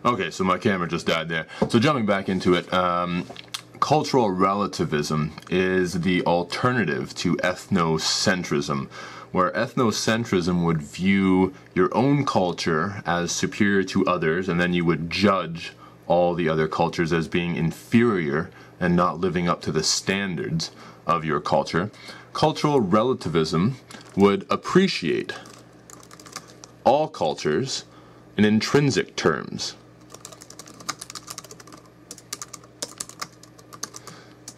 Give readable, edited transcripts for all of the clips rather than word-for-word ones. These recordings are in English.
Okay, so my camera just died there. So jumping back into it, cultural relativism is the alternative to ethnocentrism, where ethnocentrism would view your own culture as superior to others, and then you would judge all the other cultures as being inferior and not living up to the standards of your culture. Cultural relativism would appreciate all cultures in intrinsic terms.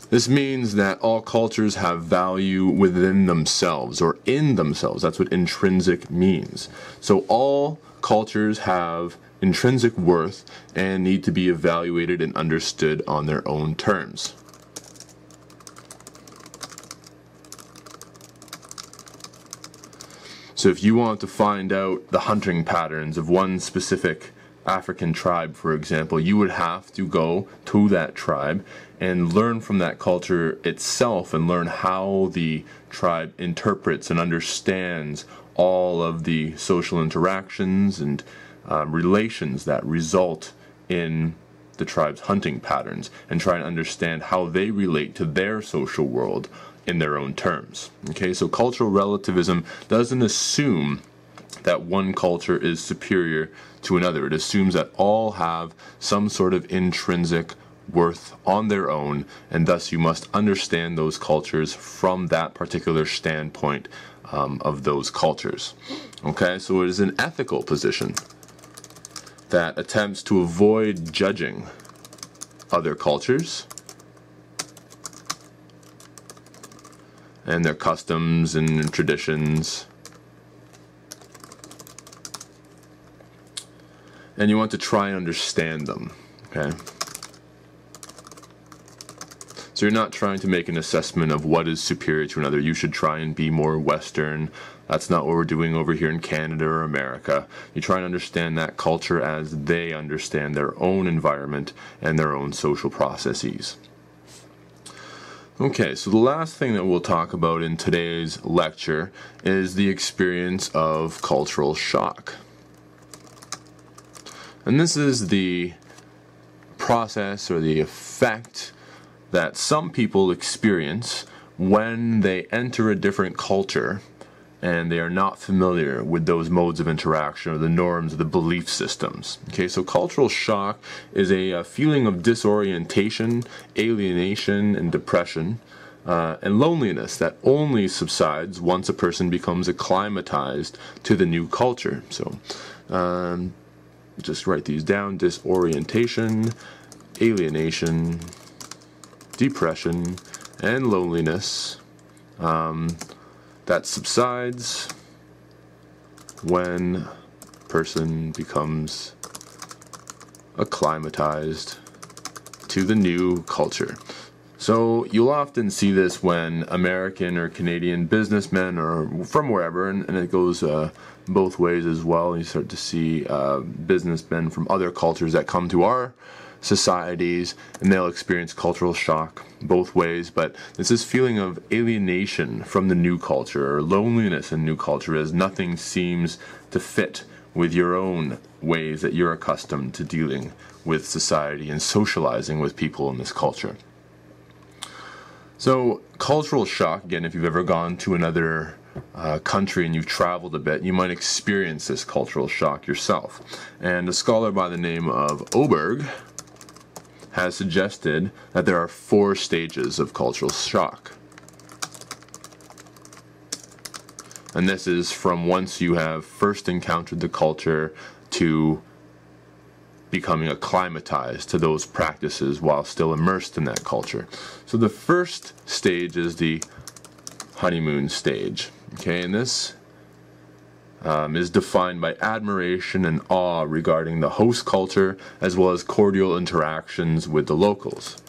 This means that all cultures have value within themselves or in themselves. That's what intrinsic means. So all cultures have intrinsic worth and need to be evaluated and understood on their own terms. So if you want to find out the hunting patterns of one specific African tribe, for example, you would have to go to that tribe and learn from that culture itself and learn how the tribe interprets and understands all of the social interactions and relations that result in the tribe's hunting patterns, and try and understand how they relate to their social world in their own terms. Okay, so cultural relativism doesn't assume that one culture is superior to another. It assumes that all have some sort of intrinsic worth on their own, and thus you must understand those cultures from that particular standpoint of those cultures. Okay, so it is an ethical position that attempts to avoid judging other cultures and their customs and traditions. And you want to try and understand them, okay? So you're not trying to make an assessment of what is superior to another. You should try and be more Western. That's not what we're doing over here in Canada or America. You try and understand that culture as they understand their own environment and their own social processes. Okay, so the last thing that we'll talk about in today's lecture is the experience of cultural shock. And this is the process or the effect that some people experience when they enter a different culture and they are not familiar with those modes of interaction or the norms or the belief systems. Okay, so cultural shock is a feeling of disorientation, alienation, and depression, and loneliness that only subsides once a person becomes acclimatized to the new culture. So, just write these down: disorientation, alienation, depression, and loneliness. That subsides when a person becomes acclimatized to the new culture. So you'll often see this when American or Canadian businessmen, or from wherever, and it goes both ways as well. You start to see businessmen from other cultures that come to our societies, and they'll experience cultural shock both ways. But it's this feeling of alienation from the new culture, or loneliness in new culture, as nothing seems to fit with your own ways that you're accustomed to dealing with society and socializing with people in this culture. So cultural shock, again, if you've ever gone to another country and you've traveled a bit, you might experience this cultural shock yourself. And a scholar by the name of Oberg has suggested that there are 4 stages of cultural shock. And this is from once you have first encountered the culture to becoming acclimatized to those practices while still immersed in that culture. So the first stage is the honeymoon stage. Okay, and this is defined by admiration and awe regarding the host culture, as well as cordial interactions with the locals.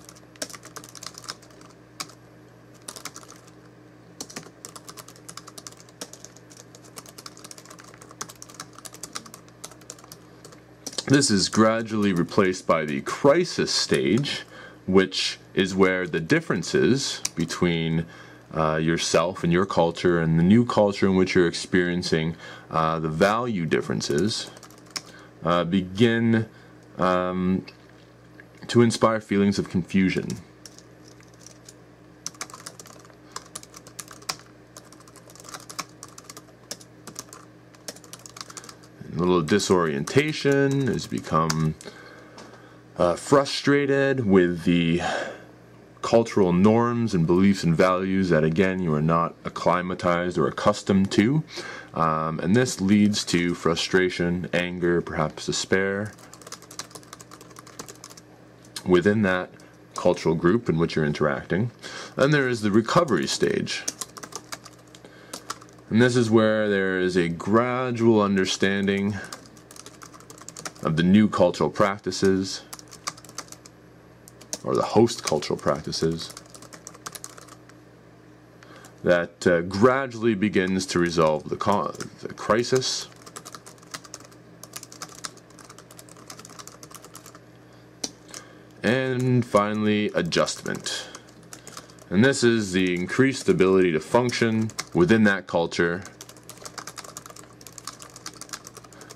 This is gradually replaced by the crisis stage, which is where the differences between yourself and your culture and the new culture in which you're experiencing the value differences begin to inspire feelings of confusion. A little disorientation as you become frustrated with the cultural norms and beliefs and values that, again, you are not acclimatized or accustomed to. And this leads to frustration, anger, perhaps despair within that cultural group in which you're interacting. Then there is the recovery stage. And this is where there is a gradual understanding of the new cultural practices, or the host cultural practices, that gradually begins to resolve the crisis. And finally, adjustment. And this is the increased ability to function within that culture.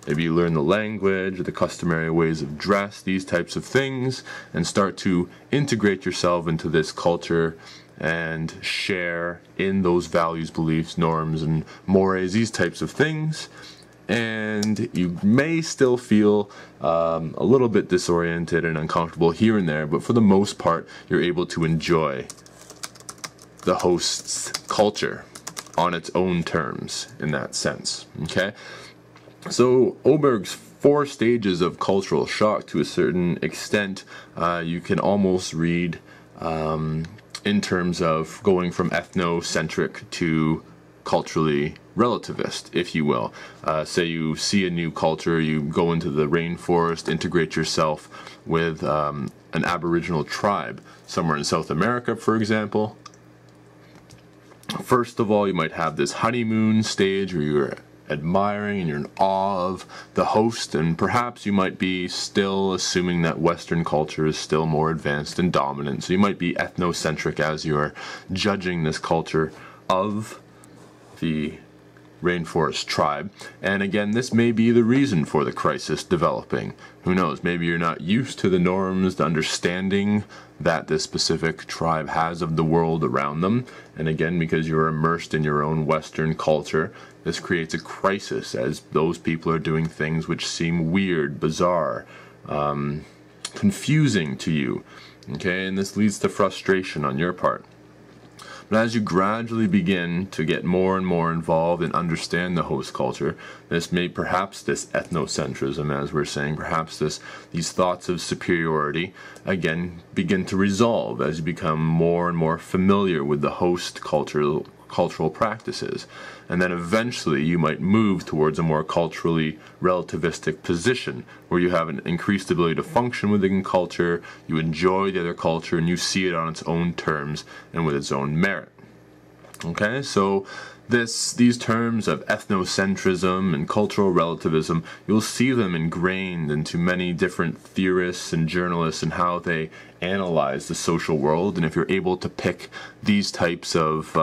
Maybe you learn the language, or the customary ways of dress, these types of things, and start to integrate yourself into this culture and share in those values, beliefs, norms, and mores, these types of things. And you may still feel a little bit disoriented and uncomfortable here and there, but for the most part, you're able to enjoy the host's culture on its own terms in that sense. Okay? So Oberg's 4 stages of cultural shock, to a certain extent, you can almost read in terms of going from ethnocentric to culturally relativist, if you will. Say you see a new culture, you go into the rainforest, integrate yourself with an Aboriginal tribe somewhere in South America, for example. First of all, you might have this honeymoon stage where you're admiring and you're in awe of the host, and perhaps you might be still assuming that Western culture is still more advanced and dominant. So you might be ethnocentric as you're judging this culture of the rainforest tribe. And again, this may be the reason for the crisis developing. Who knows? Maybe you're not used to the norms, the understanding that this specific tribe has of the world around them. And again, because you're immersed in your own Western culture, this creates a crisis as those people are doing things which seem weird, bizarre, confusing to you. Okay, and this leads to frustration on your part. But as you gradually begin to get more and more involved and understand the host culture, this ethnocentrism, as we're saying, perhaps these thoughts of superiority, again, begin to resolve as you become more and more familiar with the host cultural practices. And then eventually you might move towards a more culturally relativistic position where you have an increased ability to function within culture, you enjoy the other culture, and you see it on its own terms and with its own merit. Okay, so these terms of ethnocentrism and cultural relativism, you'll see them ingrained into many different theorists and journalists and how they analyze the social world. And if you're able to pick these types of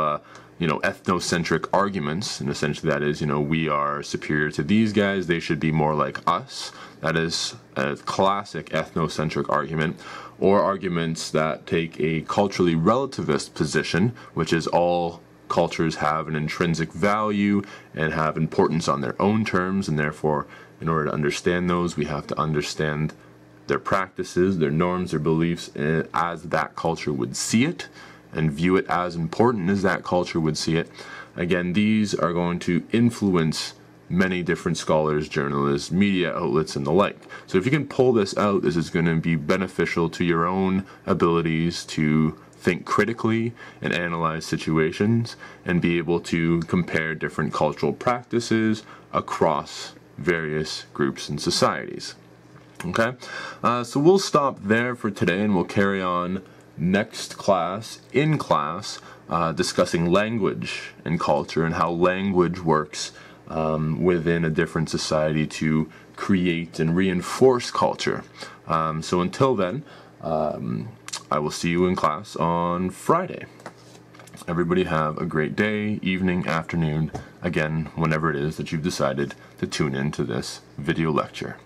ethnocentric arguments, and essentially that is, we are superior to these guys, they should be more like us. That is a classic ethnocentric argument. Or arguments that take a culturally relativist position, which is all cultures have an intrinsic value and have importance on their own terms, and therefore, in order to understand those, we have to understand their practices, their norms, their beliefs as that culture would see it, and view it as important as that culture would see it. Again, these are going to influence many different scholars, journalists, media outlets, and the like. So if you can pull this out, this is going to be beneficial to your own abilities to think critically and analyze situations and be able to compare different cultural practices across various groups and societies. Okay, so we'll stop there for today, and we'll carry on next class, discussing language and culture and how language works within a different society to create and reinforce culture. So until then, I will see you in class on Friday. Everybody have a great day, evening, afternoon, again, whenever it is that you've decided to tune into this video lecture.